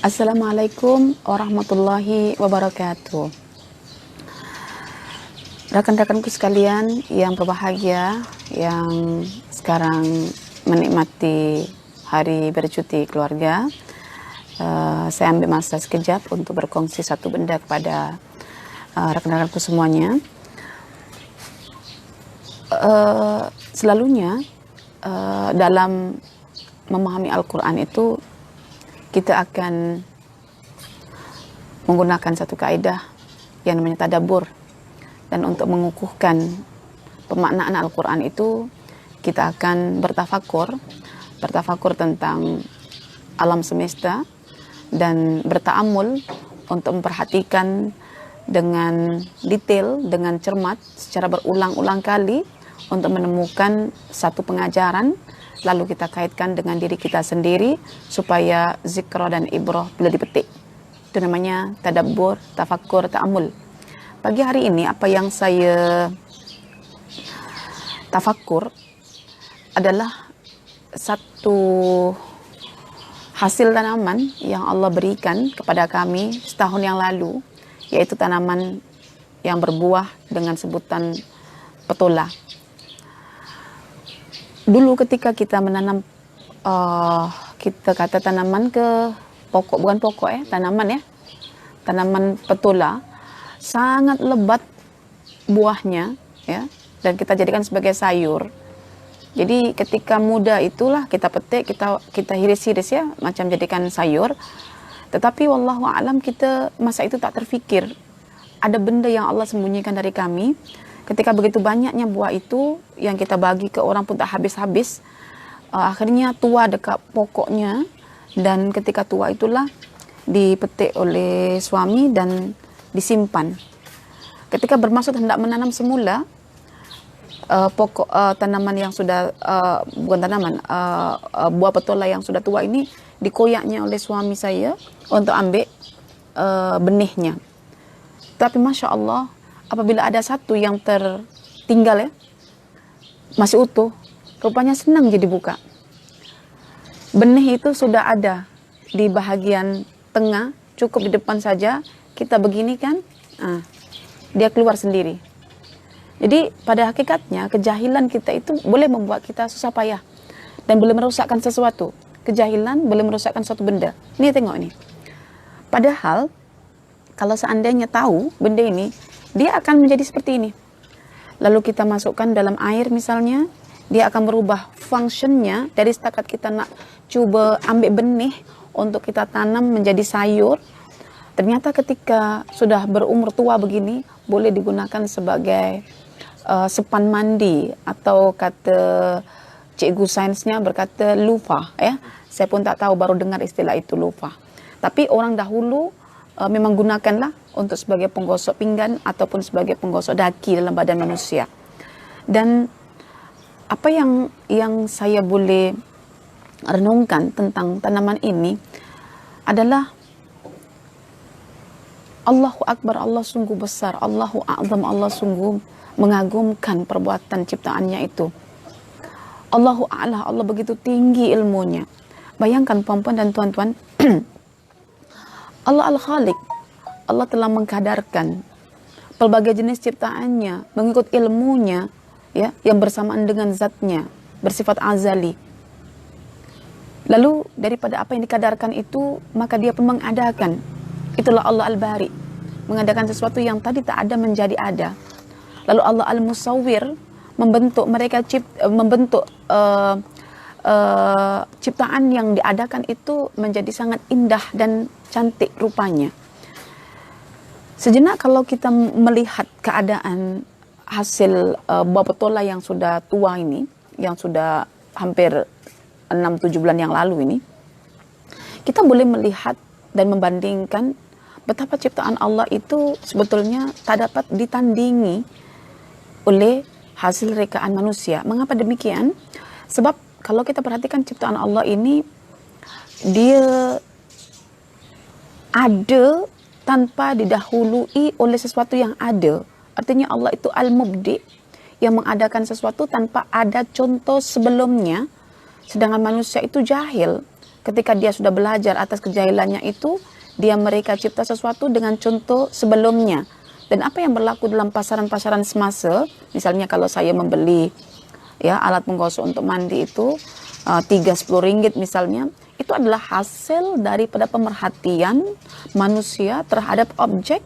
Assalamualaikum warahmatullahi wabarakatuh. Rekan-rekanku sekalian yang berbahagia, yang sekarang menikmati hari bercuti keluarga, saya ambil masa sekejap untuk berkongsi satu benda kepada rekan-rekanku semuanya. Selalunya dalam memahami Al-Quran itu kita akan menggunakan satu kaidah yang namanya tadabbur. Dan untuk mengukuhkan pemaknaan Al-Quran itu, kita akan bertafakur tentang alam semesta dan berta'amul untuk memperhatikan dengan detail, dengan cermat, secara berulang-ulang kali untuk menemukan satu pengajaran, lalu kita kaitkan dengan diri kita sendiri supaya zikra dan ibrah bila dipetik. Itu namanya tadabbur, tafakkur, ta'amul. Pagi hari ini apa yang saya tafakkur adalah satu hasil tanaman yang Allah berikan kepada kami setahun yang lalu, yaitu tanaman yang berbuah dengan sebutan petola. Dulu ketika kita menanam, kita kata tanaman ke pokok, bukan pokok tanaman tanaman petola, sangat lebat buahnya dan kita jadikan sebagai sayur. Jadi ketika muda itulah kita petik, kita hiris-hiris macam jadikan sayur. Tetapi wallahu a'lam, kita masa itu tak terfikir ada benda yang Allah sembunyikan dari kami. Ketika begitu banyaknya buah itu yang kita bagi ke orang pun tak habis-habis, akhirnya tua dekat pokoknya, dan ketika tua itulah dipetik oleh suami dan disimpan. Ketika bermaksud hendak menanam semula, pokok tanaman yang sudah bukan tanaman, buah petola yang sudah tua ini dikoyaknya oleh suami saya untuk ambil benihnya. Tapi Masya Allah, apabila ada satu yang tertinggal masih utuh, rupanya senang jadi buka. Benih itu sudah ada di bahagian tengah, cukup di depan saja kita beginikan, dia keluar sendiri. Jadi pada hakikatnya kejahilan kita itu boleh membuat kita susah payah dan boleh merusakkan sesuatu. Kejahilan boleh merusakkan suatu benda. Ini tengok ini. Padahal kalau seandainya tahu benda ini, dia akan menjadi seperti ini. Lalu kita masukkan dalam air misalnya, dia akan berubah fungsinya dari setakat kita nak coba ambil benih untuk kita tanam menjadi sayur. Ternyata ketika sudah berumur tua begini, boleh digunakan sebagai sepan mandi, atau kata cikgu sainsnya berkata lufa. Saya pun tak tahu, baru dengar istilah itu, lufa. Tapi orang dahulu memang gunakanlah untuk sebagai penggosok pinggan ataupun sebagai penggosok daki dalam badan manusia. Dan apa yang saya boleh renungkan tentang tanaman ini adalah Allahu Akbar, Allah sungguh besar, Allahu A'zam, Allah sungguh mengagumkan perbuatan ciptaannya itu. Allahu A'la, Allah begitu tinggi ilmunya. Bayangkan puan-puan dan tuan-tuan, Allah Al-Khaliq, Allah telah mengkadarkan pelbagai jenis ciptaannya mengikut ilmunya yang bersamaan dengan zatnya, bersifat azali. Lalu daripada apa yang dikadarkan itu, maka dia pun mengadakan. Itulah Allah Al-Bari, mengadakan sesuatu yang tadi tak ada menjadi ada. Lalu Allah Al-Musawwir, membentuk ciptaan yang diadakan itu menjadi sangat indah dan cantik rupanya. Sejenak kalau kita melihat keadaan hasil buah petola yang sudah tua ini, yang sudah hampir 6-7 bulan yang lalu ini, kita boleh melihat dan membandingkan betapa ciptaan Allah itu sebetulnya tak dapat ditandingi oleh hasil rekaan manusia. Mengapa demikian? Sebab kalau kita perhatikan ciptaan Allah ini, dia ada tanpa didahului oleh sesuatu yang ada. Artinya Allah itu Al-Mubdi, yang mengadakan sesuatu tanpa ada contoh sebelumnya. Sedangkan manusia itu jahil, ketika dia sudah belajar atas kejahilannya itu, dia mereka cipta sesuatu dengan contoh sebelumnya. Dan apa yang berlaku dalam pasaran-pasaran semasa, misalnya kalau saya membeli ya alat penggosok untuk mandi itu 3-10 ringgit misalnya, itu adalah hasil daripada pemerhatian manusia terhadap objek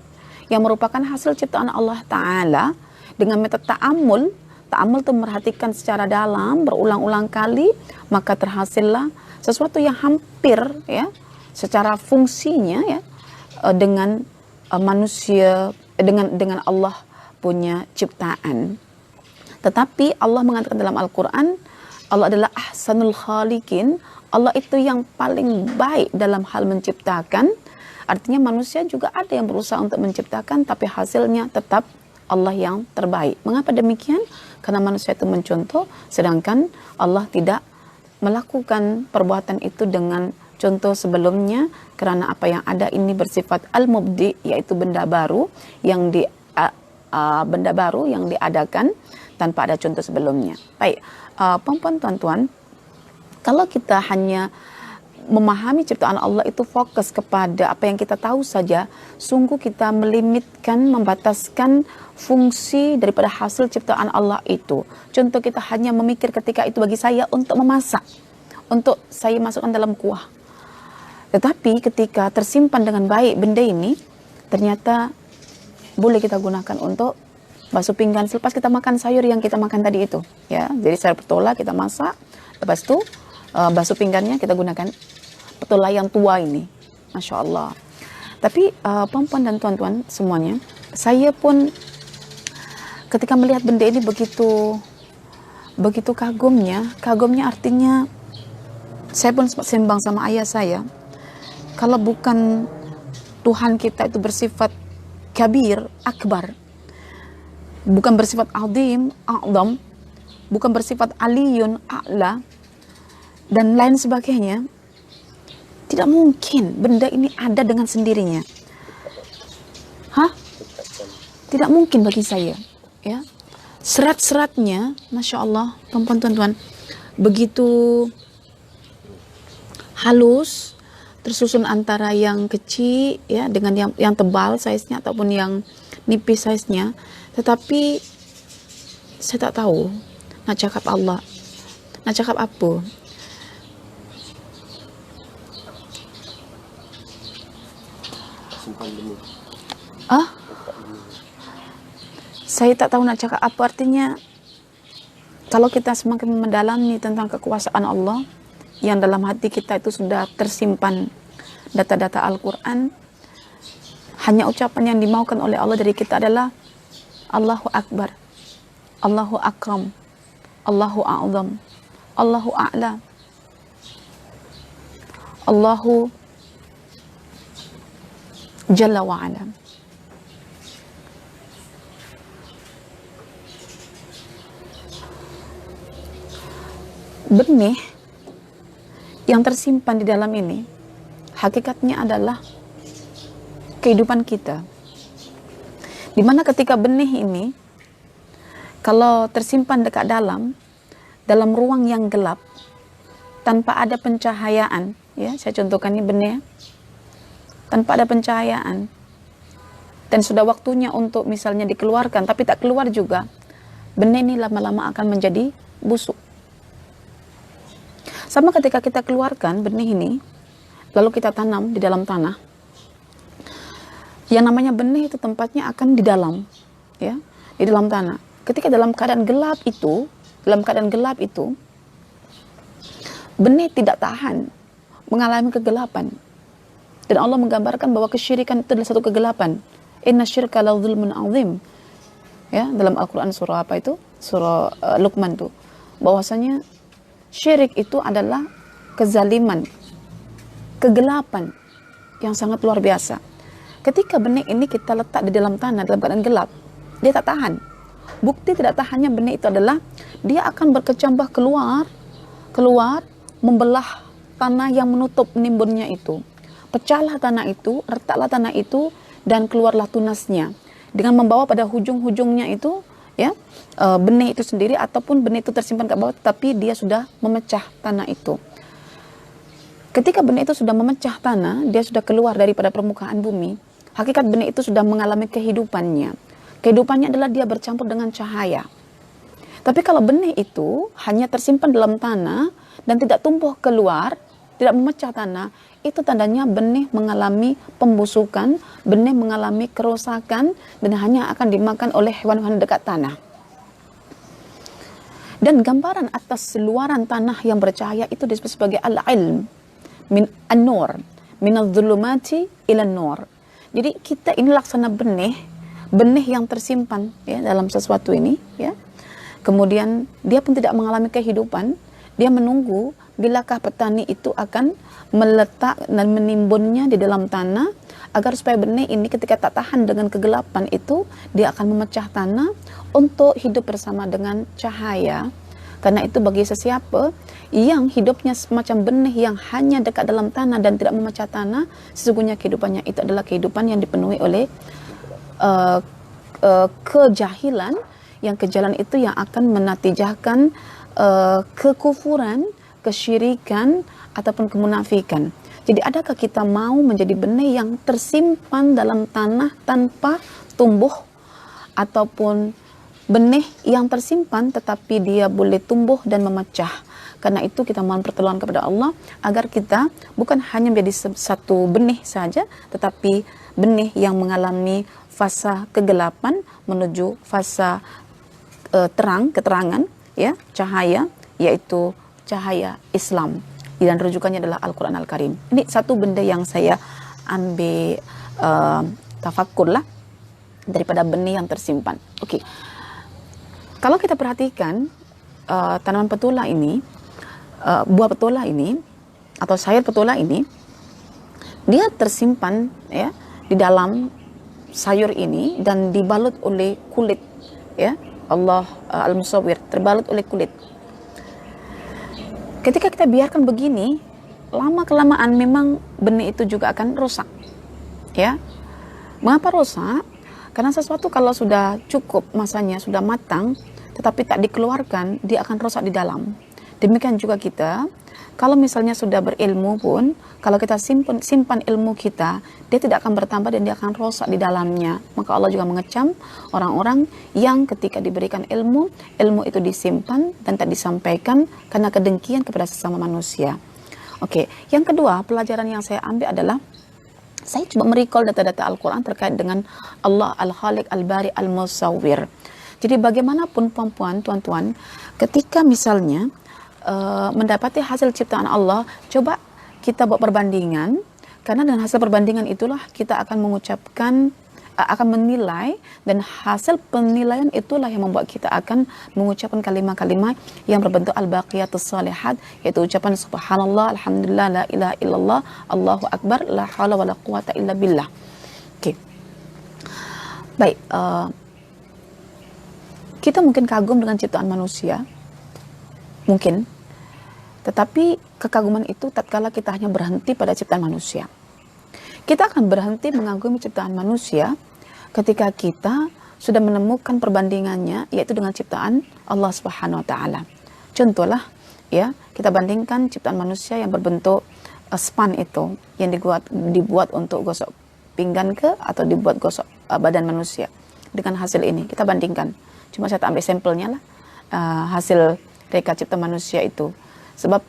yang merupakan hasil ciptaan Allah Ta'ala dengan metode ta'amul. Ta'amul itu merhatikan secara dalam berulang-ulang kali, maka terhasillah sesuatu yang hampir ya secara fungsinya ya dengan manusia, dengan Allah punya ciptaan. Tetapi Allah mengatakan dalam Al-Quran, Allah adalah ahsanul khaliqin. Allah itu yang paling baik dalam hal menciptakan. Artinya manusia juga ada yang berusaha untuk menciptakan, tapi hasilnya tetap Allah yang terbaik. Mengapa demikian? Karena manusia itu mencontoh, sedangkan Allah tidak melakukan perbuatan itu dengan contoh sebelumnya, karena apa yang ada ini bersifat al-mubdi, yaitu benda baru yang diadakan tanpa ada contoh sebelumnya. Baik, puan-puan, tuan-tuan, kalau kita hanya memahami ciptaan Allah itu fokus kepada apa yang kita tahu saja, sungguh kita melimitkan, membataskan fungsi daripada hasil ciptaan Allah itu. Contoh, kita hanya memikir ketika itu bagi saya untuk memasak, untuk saya masukkan dalam kuah. Tetapi ketika tersimpan dengan baik benda ini, ternyata boleh kita gunakan untuk basuh pinggan selepas kita makan sayur yang kita makan tadi itu. Ya, jadi sayur petola kita masak, lepas itu basuh pinggannya kita gunakan petola yang tua ini. Masya Allah. Tapi puan-puan dan tuan-tuan semuanya, saya pun ketika melihat benda ini begitu kagumnya artinya saya pun sempat sembang sama ayah saya, kalau bukan Tuhan kita itu bersifat kabir, akbar, bukan bersifat azim, a'zam, bukan bersifat aliyun, a'la, dan lain sebagainya, tidak mungkin benda ini ada dengan sendirinya. Tidak mungkin bagi saya. Ya, serat-seratnya, masya Allah, tuan-tuan, begitu halus, tersusun antara yang kecil ya dengan yang tebal size-nya ataupun yang nipis size-nya. Tetapi saya tak tahu nak cakap Allah, nak cakap apa. Saya tak tahu nak cakap apa. Artinya kalau kita semakin mendalami tentang kekuasaan Allah, yang dalam hati kita itu sudah tersimpan data-data Al-Quran, hanya ucapan yang dimaukan oleh Allah dari kita adalah Allahu Akbar, Allahu Akram, Allahu A'zam, Allahu A'la, Allahu Jalla wa'ala. Benih yang tersimpan di dalam ini hakikatnya adalah kehidupan kita, di mana ketika benih ini kalau tersimpan dekat dalam ruang yang gelap tanpa ada pencahayaan, ya saya contohkan ini benih tanpa ada pencahayaan dan sudah waktunya untuk misalnya dikeluarkan tapi tak keluar juga, benih ini lama-lama akan menjadi busuk. Sama ketika kita keluarkan benih ini, lalu kita tanam di dalam tanah. Yang namanya benih itu tempatnya akan di dalam, ya, di dalam tanah. Ketika dalam keadaan gelap itu, benih tidak tahan mengalami kegelapan. Dan Allah menggambarkan bahwa kesyirikan itu adalah satu kegelapan. Inna syirka la zulmun azim. Ya, dalam Al-Quran surah apa itu? Surah Luqman tuh. Bahwasanya syirik itu adalah kezaliman, kegelapan yang sangat luar biasa. Ketika benih ini kita letak di dalam tanah dalam keadaan gelap, dia tak tahan. Bukti tidak tahannya benih itu adalah dia akan berkecambah keluar membelah tanah yang menutup nimbunnya itu. Pecahlah tanah itu, retaklah tanah itu, dan keluarlah tunasnya dengan membawa pada hujung-hujungnya itu, ya, benih itu sendiri ataupun benih itu tersimpan ke bawah, tapi dia sudah memecah tanah itu. Ketika benih itu sudah memecah tanah, dia sudah keluar daripada permukaan bumi, hakikat benih itu sudah mengalami kehidupannya. Kehidupannya adalah dia bercampur dengan cahaya. Tapi kalau benih itu hanya tersimpan dalam tanah dan tidak tumbuh keluar, tidak memecah tanah, itu tandanya benih mengalami pembusukan, benih mengalami kerusakan, dan hanya akan dimakan oleh hewan-hewan dekat tanah. Dan gambaran atas luaran tanah yang bercahaya itu disebut sebagai al-ilm, min an-nur, min adh-dhulumati ila an-nur. Jadi kita ini laksana benih yang tersimpan ya dalam sesuatu ini ya. Kemudian dia pun tidak mengalami kehidupan, dia menunggu bilakah petani itu akan meletak dan menimbunnya di dalam tanah agar supaya benih ini ketika tak tahan dengan kegelapan itu dia akan memecah tanah untuk hidup bersama dengan cahaya. Karena itu bagi sesiapa yang hidupnya semacam benih yang hanya dekat dalam tanah dan tidak memecah tanah, sesungguhnya kehidupannya itu adalah kehidupan yang dipenuhi oleh kejahilan, yang kejahilan itu yang akan menatijahkan kekufuran, kesyirikan, ataupun kemunafikan. Jadi adakah kita mau menjadi benih yang tersimpan dalam tanah tanpa tumbuh, ataupun benih yang tersimpan tetapi dia boleh tumbuh dan memecah? Karena itu kita mohon pertolongan kepada Allah agar kita bukan hanya menjadi satu benih saja, tetapi benih yang mengalami fasa kegelapan menuju fasa keterangan ya, cahaya, yaitu cahaya Islam, dan rujukannya adalah Al-Quran Al-Karim. Ini satu benda yang saya ambil tafakkur lah daripada benih yang tersimpan. Oke. Kalau kita perhatikan tanaman petula ini, buah petula ini atau sayur petula ini, dia tersimpan ya di dalam sayur ini dan dibalut oleh kulit ya. Allah Al-Musawwir, terbalut oleh kulit. Ketika kita biarkan begini, lama-kelamaan memang benih itu juga akan rusak. Ya. Mengapa rusak? Karena sesuatu kalau sudah cukup masanya, sudah matang, tetapi tak dikeluarkan, dia akan rusak di dalam. Demikian juga kita, kalau misalnya sudah berilmu pun, kalau kita simpan ilmu kita, dia tidak akan bertambah dan dia akan rusak di dalamnya. Maka Allah juga mengecam orang-orang yang ketika diberikan ilmu itu disimpan dan tak disampaikan karena kedengkian kepada sesama manusia. Oke, yang kedua, pelajaran yang saya ambil adalah saya coba merecall data-data Al-Quran terkait dengan Allah Al-Khaliq Al-Bari Al-Musawwir. Jadi bagaimanapun tuan-tuan, ketika misalnya mendapati hasil ciptaan Allah, coba kita buat perbandingan, karena dengan hasil perbandingan itulah kita akan mengucapkan, akan menilai, dan hasil penilaian itulah yang membuat kita akan mengucapkan kalimat-kalimat yang berbentuk al-baqiyatus shalihat, yaitu ucapan subhanallah, alhamdulillah, la ilaha illallah, Allahu akbar, la haula wala quwata illa billah. Oke. Baik, kita mungkin kagum dengan ciptaan manusia, mungkin. Tetapi kekaguman itu tatkala kita hanya berhenti pada ciptaan manusia. Kita akan berhenti mengagumi ciptaan manusia ketika kita sudah menemukan perbandingannya, yaitu dengan ciptaan Allah Subhanahu wa taala. Contohlah ya, kita bandingkan ciptaan manusia yang berbentuk span itu yang dibuat untuk gosok pinggan atau dibuat gosok badan manusia. Dengan hasil ini kita bandingkan. Cuma saya ambil sampelnya lah, hasil reka cipta manusia itu. Sebab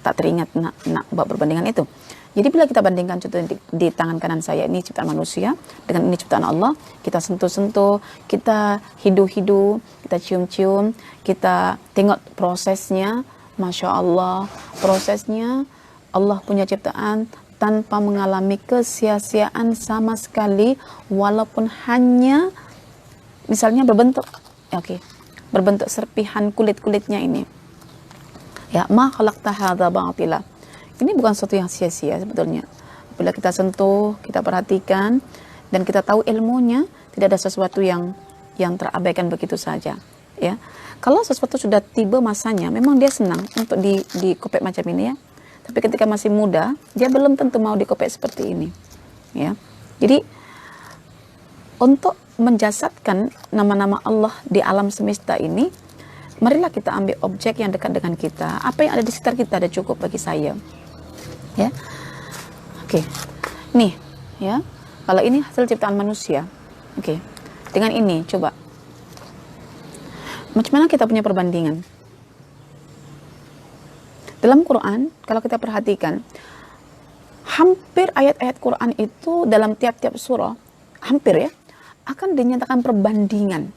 tak teringat nak buat perbandingan itu. Jadi bila kita bandingkan contoh di tangan kanan saya ini ciptaan manusia dengan ini ciptaan Allah, kita sentuh-sentuh, kita hidu-hidu, kita cium-cium, kita tengok prosesnya, Masya Allah, prosesnya Allah punya ciptaan tanpa mengalami kesia-siaan sama sekali, walaupun hanya misalnya berbentuk serpihan kulit-kulitnya ini. Ya, ma khalaqta hadza batila. Ini bukan sesuatu yang sia-sia sebetulnya. Bila kita sentuh, kita perhatikan, dan kita tahu ilmunya, tidak ada sesuatu yang terabaikan begitu saja. Ya, kalau sesuatu sudah tiba masanya, memang dia senang untuk dikopek macam ini ya. Tapi ketika masih muda, dia belum tentu mau dikopek seperti ini. Ya, jadi untuk menjasadkan nama-nama Allah di alam semesta ini, marilah kita ambil objek yang dekat dengan kita. Apa yang ada di sekitar kita ada cukup bagi saya. Ya. Oke. Nih, ya. Kalau ini hasil ciptaan manusia. Oke. Dengan ini coba. Macam mana kita punya perbandingan? Dalam Quran, kalau kita perhatikan, hampir ayat-ayat Quran itu dalam tiap-tiap surah, hampir ya, akan dinyatakan perbandingan.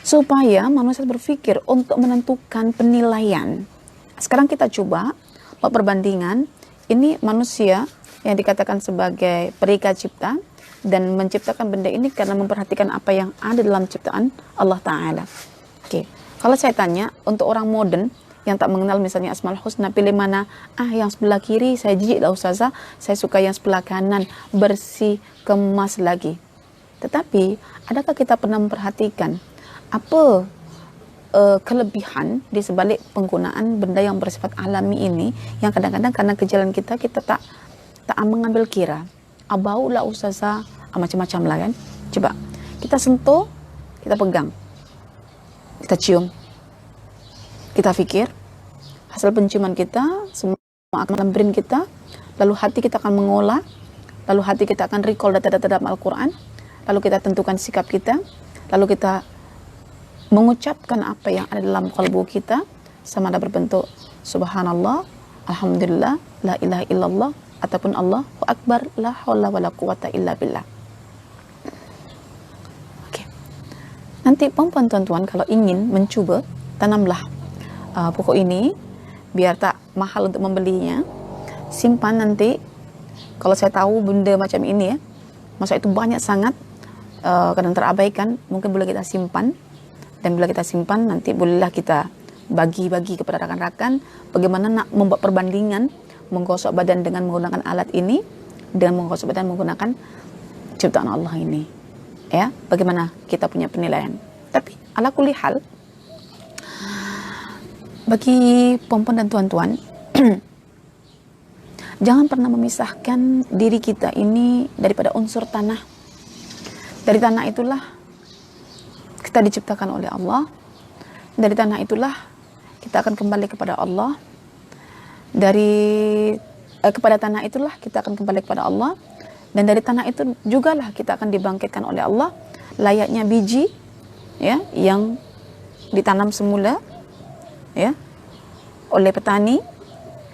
Supaya manusia berpikir untuk menentukan penilaian. Sekarang kita coba buat perbandingan. Ini manusia yang dikatakan sebagai perikat cipta dan menciptakan benda ini karena memperhatikan apa yang ada dalam ciptaan Allah Ta'ala. Oke. Kalau saya tanya untuk orang modern yang tak mengenal misalnya Asmaul Husna, pilih mana? Yang sebelah kiri saya jijik lah ustazah, saya suka yang sebelah kanan, bersih, kemas lagi. Tetapi adakah kita pernah memperhatikan apa kelebihan di sebalik penggunaan benda yang bersifat alami ini, yang kadang-kadang karena kejalan kita tak mengambil kira. Bau lah ustazah, macam-macam lah kan. Coba kita sentuh, kita pegang, kita cium, kita pikir, hasil penciuman kita semua akan dalam brain kita, lalu hati kita akan mengolah, lalu hati kita akan recall data-data dalam Al-Quran, lalu kita tentukan sikap kita, lalu kita mengucapkan apa yang ada dalam kalbu kita, sama ada berbentuk subhanallah, alhamdulillah, la ilaha illallah, ataupun Allahu akbar, la haula wala quwata illa billah. Oke. Nanti perempuan tuan-tuan kalau ingin mencuba, tanamlah pokok ini biar tak mahal untuk membelinya. Simpan nanti, kalau saya tahu benda macam ini ya, masa itu banyak sangat, kadang terabaikan, mungkin boleh kita simpan. Dan bila kita simpan, nanti bolehlah kita bagi-bagi kepada rakan-rakan bagaimana nak membuat perbandingan menggosok badan dengan menggunakan alat ini dan menggosok badan menggunakan ciptaan Allah ini. Ya, bagaimana kita punya penilaian. Tapi ala kulli hal, bagi perempuan dan tuan-tuan, jangan pernah memisahkan diri kita ini daripada unsur tanah. Dari tanah itulah kita diciptakan oleh Allah. Dari tanah itulah kita akan kembali kepada Allah. Kepada tanah itulah kita akan kembali kepada Allah. Dan dari tanah itu jugalah kita akan dibangkitkan oleh Allah, layaknya biji ya yang ditanam semula ya oleh petani.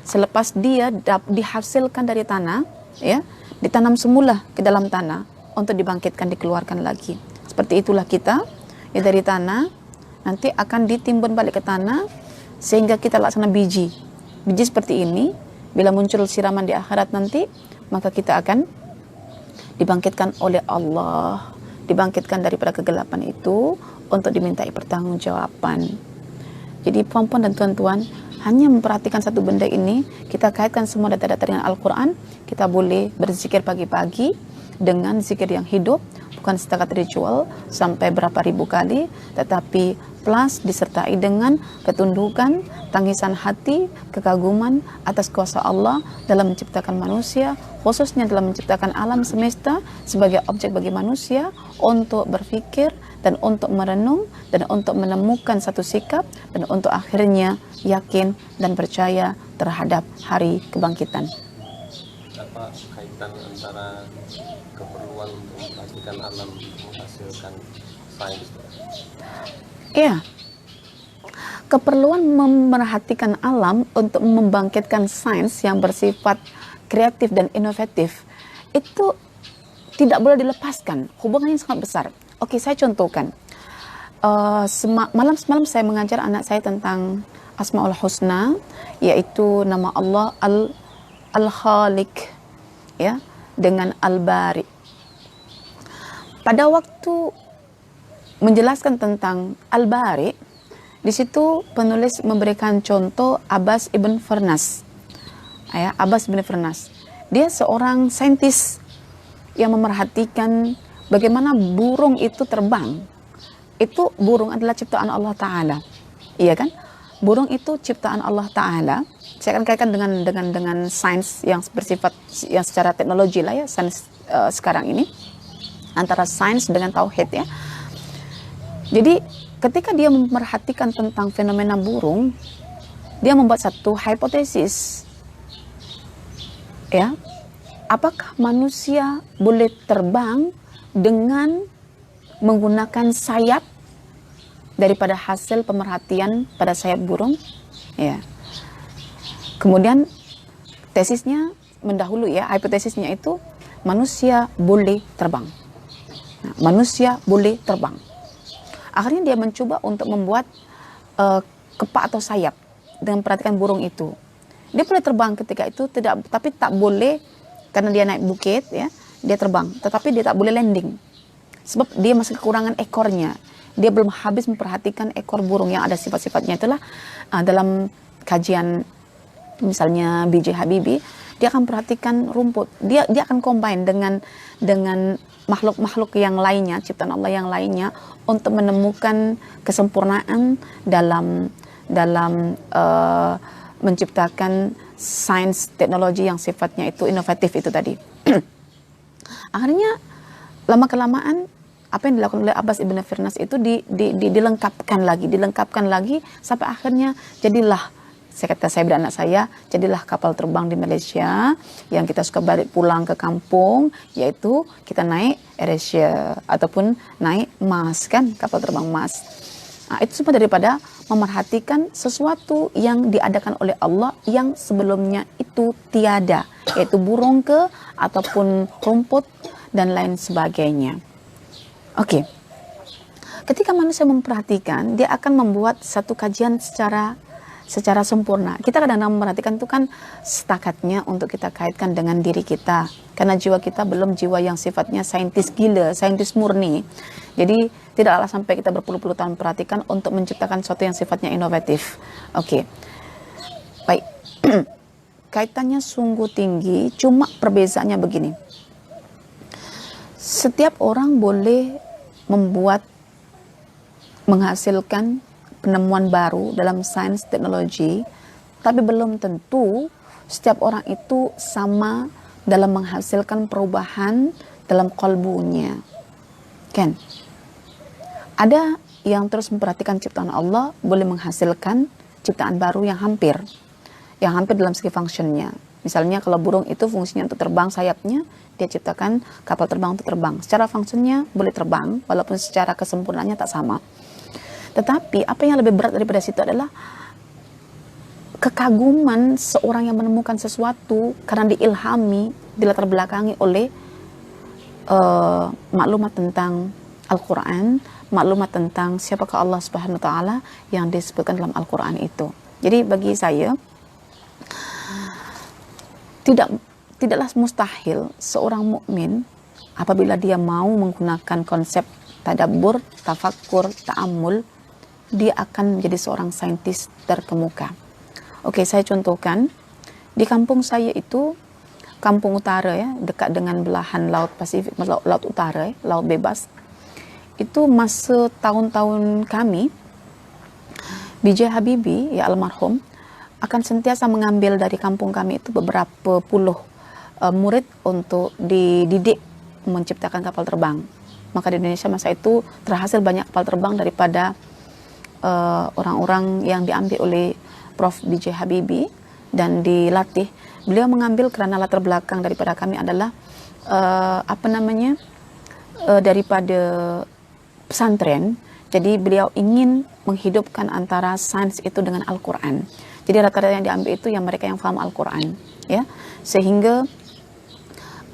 Selepas dia dihasilkan dari tanah ya, ditanam semula ke dalam tanah untuk dibangkitkan, dikeluarkan lagi. Seperti itulah kita ya, dari tanah nanti akan ditimbun balik ke tanah sehingga kita laksana biji seperti ini. Bila muncul siraman di akhirat nanti, maka kita akan dibangkitkan oleh Allah, dibangkitkan daripada kegelapan itu untuk dimintai pertanggungjawaban. Jadi perempuan dan tuan-tuan, hanya memperhatikan satu benda ini, kita kaitkan semua data-data dengan Al-Quran. Kita boleh berzikir pagi-pagi dengan zikir yang hidup, bukan setakat ritual sampai berapa ribu kali, tetapi plus disertai dengan ketundukan, tangisan hati, kekaguman atas kuasa Allah dalam menciptakan manusia, khususnya dalam menciptakan alam semesta sebagai objek bagi manusia untuk berfikir dan untuk merenung dan untuk menemukan satu sikap dan untuk akhirnya yakin dan percaya terhadap hari kebangkitan. Apa kaitan antara keperluan untuk memperhatikan alam menghasilkan sains? Ya, keperluan memerhatikan alam untuk membangkitkan sains yang bersifat kreatif dan inovatif itu tidak boleh dilepaskan. Hubungannya sangat besar. Oke, saya contohkan. Malam semalam saya mengajar anak saya tentang Asmaul Husna, yaitu nama Allah Al-Khaliq ya, dengan Al-Bari. Pada waktu menjelaskan tentang Al-Bari, di situ penulis memberikan contoh Abbas ibn Firnas. Ya, Abbas ibn Firnas. Dia seorang saintis yang memerhatikan bagaimana burung itu terbang. Itu burung adalah ciptaan Allah Ta'ala. Iya kan? Burung itu ciptaan Allah Ta'ala. Saya akan kaitkan dengan sains yang bersifat yang secara teknologi lah ya, sains sekarang ini, antara sains dengan tauhid ya. Jadi ketika dia memperhatikan tentang fenomena burung, dia membuat satu hipotesis, ya, apakah manusia boleh terbang dengan menggunakan sayap daripada hasil pemerhatian pada sayap burung, ya. Kemudian tesisnya mendahului, ya, hipotesisnya itu manusia boleh terbang. Nah, manusia boleh terbang. Akhirnya dia mencoba untuk membuat kepak atau sayap dengan memperhatikan burung itu. Dia boleh terbang ketika itu, tapi tak boleh karena dia naik bukit, ya, dia terbang. Tetapi dia tak boleh landing, sebab dia masih kekurangan ekornya. Dia belum habis memperhatikan ekor burung yang ada sifat-sifatnya. Itulah dalam kajian misalnya B.J. Habibie, dia akan perhatikan rumput. Dia akan combine dengan makhluk-makhluk yang lainnya, ciptaan Allah yang lainnya, untuk menemukan kesempurnaan dalam menciptakan sains teknologi yang sifatnya itu inovatif itu tadi. Akhirnya lama kelamaan apa yang dilakukan oleh Abbas Ibn Firnas itu dilengkapkan lagi sampai akhirnya jadilah, saya beranak saya, jadilah kapal terbang di Malaysia yang kita suka balik pulang ke kampung, yaitu kita naik AirAsia ataupun naik Mars, kan, kapal terbang Mars. Nah, itu semua daripada memerhatikan sesuatu yang diadakan oleh Allah yang sebelumnya itu tiada, yaitu burung ataupun rumput dan lain sebagainya. Oke. Ketika manusia memperhatikan, dia akan membuat satu kajian secara sempurna. Kita kadang-kadang memperhatikan itu kan setakatnya untuk kita kaitkan dengan diri kita, karena jiwa kita belum jiwa yang sifatnya saintis gila, saintis murni. Jadi tidaklah sampai kita berpuluh-puluh tahun memperhatikan untuk menciptakan sesuatu yang sifatnya inovatif. Oke. Baik. Kaitannya sungguh tinggi, cuma perbezaannya begini. Setiap orang boleh menghasilkan penemuan baru dalam sains teknologi, tapi belum tentu setiap orang itu sama dalam menghasilkan perubahan dalam kalbunya, kan? Ada yang terus memperhatikan ciptaan Allah boleh menghasilkan ciptaan baru yang hampir dalam segi fungsinya. Misalnya kalau burung itu fungsinya untuk terbang, sayapnya dia ciptakan kapal terbang untuk terbang. Secara fungsinya boleh terbang, walaupun secara kesempurnaannya tak sama. Tetapi apa yang lebih berat daripada situ adalah kekaguman seorang yang menemukan sesuatu karena diilhami, dilatar belakangi oleh maklumat tentang Al-Quran, maklumat tentang siapakah Allah Subhanahu wa Ta'ala yang disebutkan dalam Al-Quran itu. Jadi bagi saya tidaklah mustahil seorang mukmin apabila dia mau menggunakan konsep tadabbur, tafakkur, ta'ammul, dia akan menjadi seorang saintis terkemuka. Oke, saya contohkan. Di kampung saya itu, kampung utara, ya, dekat dengan belahan Laut Pasifik, Laut Utara, ya, Laut Bebas. Itu masa tahun-tahun kami, B.J. Habibie, ya almarhum, akan sentiasa mengambil dari kampung kami itu beberapa puluh murid untuk dididik menciptakan kapal terbang. Maka di Indonesia masa itu terhasil banyak kapal terbang daripada orang-orang yang diambil oleh Prof. B.J. Habibie dan dilatih. Beliau mengambil karena latar belakang daripada kami adalah daripada pesantren. Jadi beliau ingin menghidupkan antara sains itu dengan Al-Quran. Jadi rata-rata yang diambil itu yang mereka yang paham Al-Quran, ya, sehingga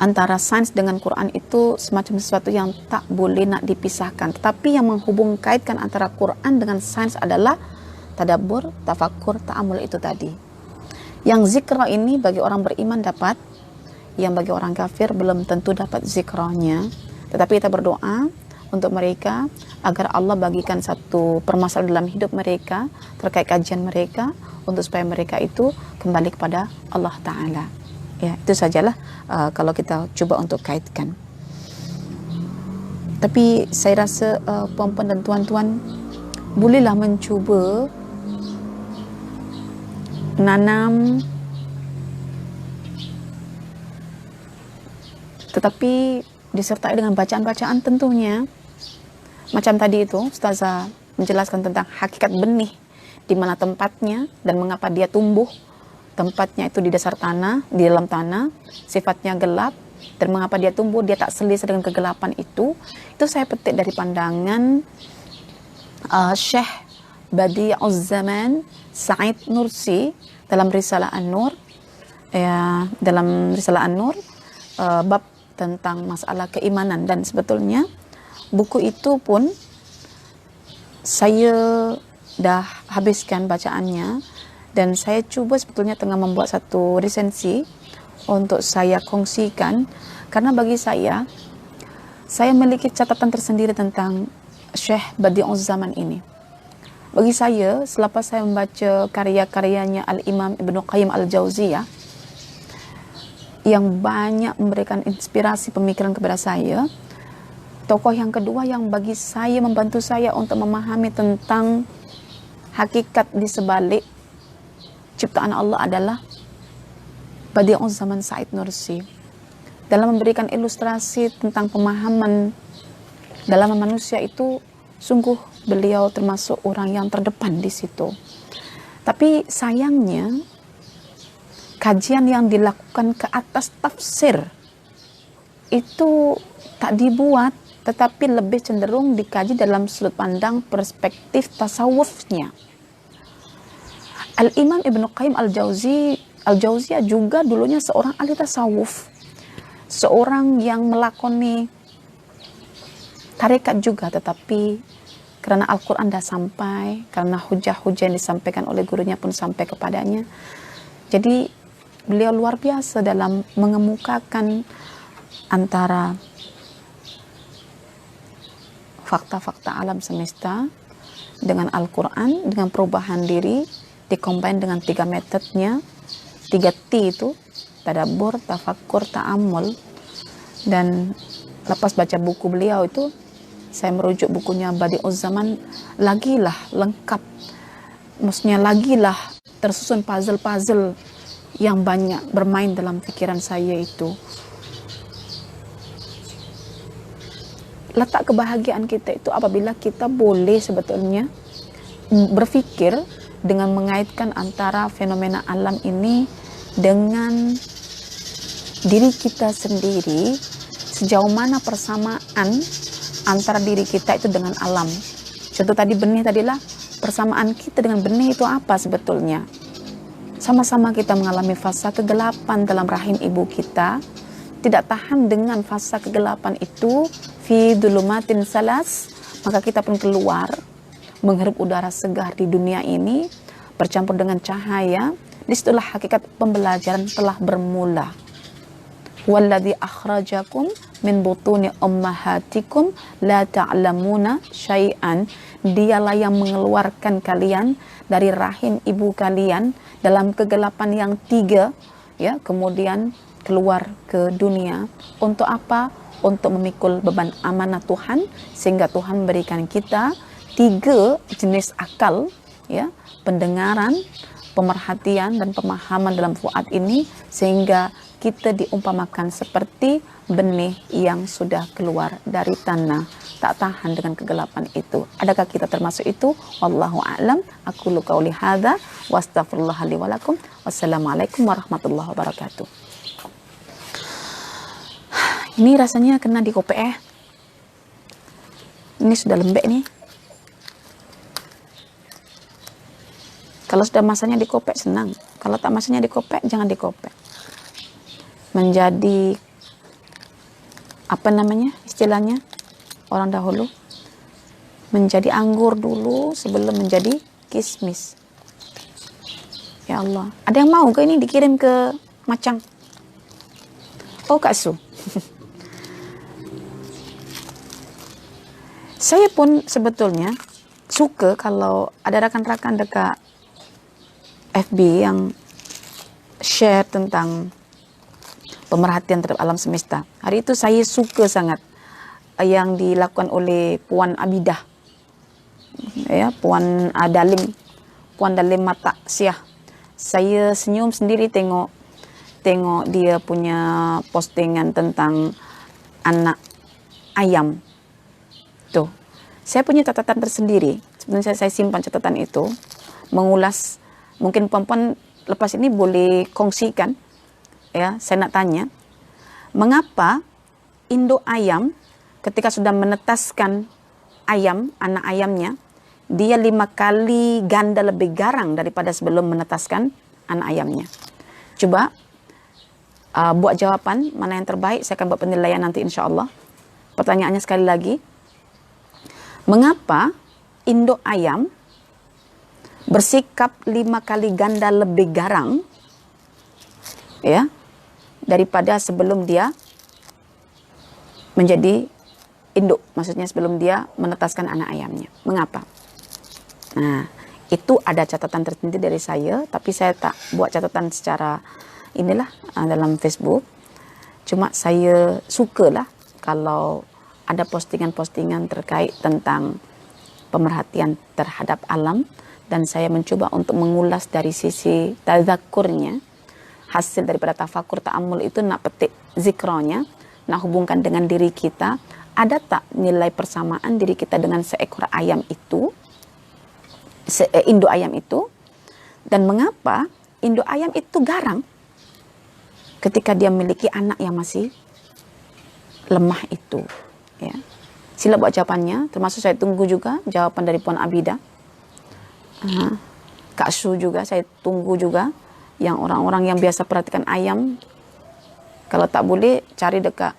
antara sains dengan Quran itu semacam sesuatu yang tak boleh nak dipisahkan. Tetapi yang menghubung kaitkan antara Quran dengan sains adalah tadabbur, tafakkur, ta'amul itu tadi. Yang zikra ini bagi orang beriman dapat, yang bagi orang kafir belum tentu dapat zikranya. Tetapi kita berdoa untuk mereka agar Allah bagikan satu permasalahan dalam hidup mereka terkait kajian mereka, untuk supaya mereka itu kembali kepada Allah Ta'ala. Ya, itu sajalah kalau kita coba untuk kaitkan. Tapi saya rasa puan-puan dan tuan-tuan bolehlah mencuba menanam, tetapi disertai dengan bacaan-bacaan tentunya. Macam tadi itu Ustazah menjelaskan tentang hakikat benih, di mana tempatnya dan mengapa dia tumbuh. Tempatnya itu di dasar tanah, di dalam tanah, sifatnya gelap, dan mengapa dia tumbuh, dia tak selesa dengan kegelapan itu saya petik dari pandangan Syekh Badi'uz Zaman Said Nursi dalam Risalah An-Nur, ya, dalam Risalah An-Nur, bab tentang masalah keimanan. Dan sebetulnya buku itu pun saya dah habiskan bacaannya, dan saya coba sebetulnya tengah membuat satu resensi untuk saya kongsikan, karena bagi saya memiliki catatan tersendiri tentang Syekh Badi'uz Zaman ini. Bagi saya, selepas saya membaca karya-karyanya Al-Imam Ibnu Qayyim Al-Jauziyah yang banyak memberikan inspirasi pemikiran kepada saya, tokoh yang kedua yang bagi saya membantu saya untuk memahami tentang hakikat di sebalik ciptaan Allah adalah Badi'uz Zaman Said Nursi. Dalam memberikan ilustrasi tentang pemahaman dalam manusia itu, sungguh beliau termasuk orang yang terdepan di situ. Tapi sayangnya kajian yang dilakukan ke atas tafsir itu tak dibuat, tetapi lebih cenderung dikaji dalam sudut pandang perspektif tasawufnya. Al-Imam Ibnu Qayyim Al-Jauziyah juga dulunya seorang ahli tasawuf, seorang yang melakoni tarekat juga, tetapi karena Al-Quran dah sampai, karena hujah-hujah yang disampaikan oleh gurunya pun sampai kepadanya, jadi beliau luar biasa dalam mengemukakan antara fakta-fakta alam semesta dengan Al-Quran, dengan perubahan diri, dikombin dengan 3 metodenya, 3T itu, tadabbur, tafakkur, ta'ammul. Dan lepas baca buku beliau itu, saya merujuk bukunya Badi'uz Zaman, lagilah lengkap, maksudnya lagilah tersusun puzzle-puzzle yang banyak bermain dalam pikiran saya itu. Letak kebahagiaan kita itu apabila kita boleh sebetulnya berpikir dengan mengaitkan antara fenomena alam ini dengan diri kita sendiri, sejauh mana persamaan antara diri kita itu dengan alam. Contoh tadi benih tadilah, persamaan kita dengan benih itu apa sebetulnya? Sama-sama kita mengalami fasa kegelapan dalam rahim ibu kita, tidak tahan dengan fasa kegelapan itu, fi dulumatin salas, maka kita pun keluar menghirup udara segar di dunia ini bercampur dengan cahaya. Disitulah hakikat pembelajaran telah bermula. Walladzi akhrajakum min butuni ummahatikum la ta'lamuna syai'an. Dialah yang mengeluarkan kalian dari rahim ibu kalian dalam kegelapan yang 3, ya, kemudian keluar ke dunia. Untuk apa? Untuk memikul beban amanah Tuhan, sehingga Tuhan memberikan kita 3 jenis akal, ya, pendengaran, pemerhatian, dan pemahaman dalam fuad ini, sehingga kita diumpamakan seperti benih yang sudah keluar dari tanah, tak tahan dengan kegelapan itu. Adakah kita termasuk itu? Wallahu a'lam. Aqulu qauli hadza wa astaghfirullah li wa lakum. Wassalamualaikum warahmatullahi wabarakatuh. Ini rasanya kena di kopek Ini sudah lembek nih. Kalau sudah masanya dikopek senang. Kalau tak masanya dikopek, jangan dikopek. Menjadi apa namanya istilahnya orang dahulu, menjadi anggur dulu sebelum menjadi kismis. Ya Allah, ada yang mau ke ini dikirim ke Macang? Oh, Kak Su. Saya pun sebetulnya suka kalau ada rakan-rakan dekat FB yang share tentang pemerhatian terhadap alam semesta. Hari itu saya suka sangat yang dilakukan oleh Puan Abidah, ya, Puan Dalim Mata Syah. Saya senyum sendiri tengok dia punya postingan tentang anak ayam. Tuh, saya punya catatan tersendiri. Sebenarnya saya simpan catatan itu, mengulas. Mungkin perempuan lepas ini boleh kongsikan, ya. Saya nak tanya, mengapa induk ayam ketika sudah menetaskan ayam, anak ayamnya, dia 5 kali ganda lebih garang daripada sebelum menetaskan anak ayamnya? Coba buat jawapan, mana yang terbaik, saya akan buat penilaian nanti insya Allah. Pertanyaannya sekali lagi, mengapa induk ayam bersikap 5 kali ganda lebih garang, ya, daripada sebelum dia menjadi induk, maksudnya sebelum dia menetaskan anak ayamnya? Mengapa? Nah, itu ada catatan tertentu dari saya, tapi saya tak buat catatan secara inilah dalam Facebook. Cuma saya sukalah kalau ada postingan-postingan terkait tentang pemerhatian terhadap alam, dan saya mencoba untuk mengulas dari sisi tazakurnya, hasil daripada tafakur ta'amul itu, nak petik zikronya, nak hubungkan dengan diri kita. Ada tak nilai persamaan diri kita dengan seekor ayam itu, induk ayam itu, dan mengapa induk ayam itu garang ketika dia memiliki anak yang masih lemah itu, ya. Sila buat jawapannya, termasuk saya tunggu juga jawapan dari Puan Abida. Kak Su juga, saya tunggu juga. Yang orang-orang yang biasa perhatikan ayam, kalau tak boleh cari dekat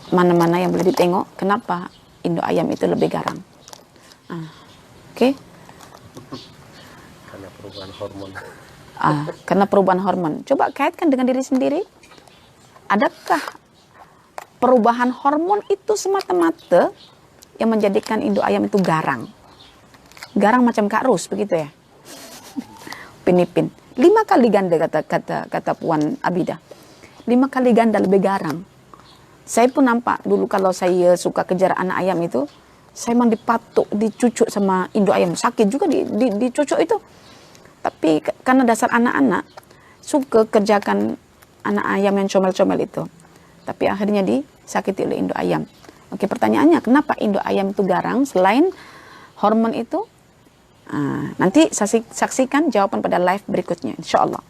mana-mana yang boleh ditengok, kenapa induk ayam itu lebih garang. Oke? Karena perubahan hormon. Karena perubahan hormon. Coba kaitkan dengan diri sendiri. Adakah perubahan hormon itu semata-mata yang menjadikan induk ayam itu garang? Garang macam Kak Rus, begitu ya? Pinipin. 5 kali ganda, kata Puan Abida. 5 kali ganda lebih garang. Saya pun nampak dulu kalau saya suka kejar anak ayam itu, saya memang dipatuk, dicucuk sama induk ayam. Sakit juga dicucuk itu. Tapi karena dasar anak-anak suka kerjakan anak ayam yang comel-comel itu. Tapi akhirnya disakiti oleh induk ayam. Oke, pertanyaannya, kenapa induk ayam itu garang selain hormon itu? Nanti saksikan jawaban pada live berikutnya, insya Allah.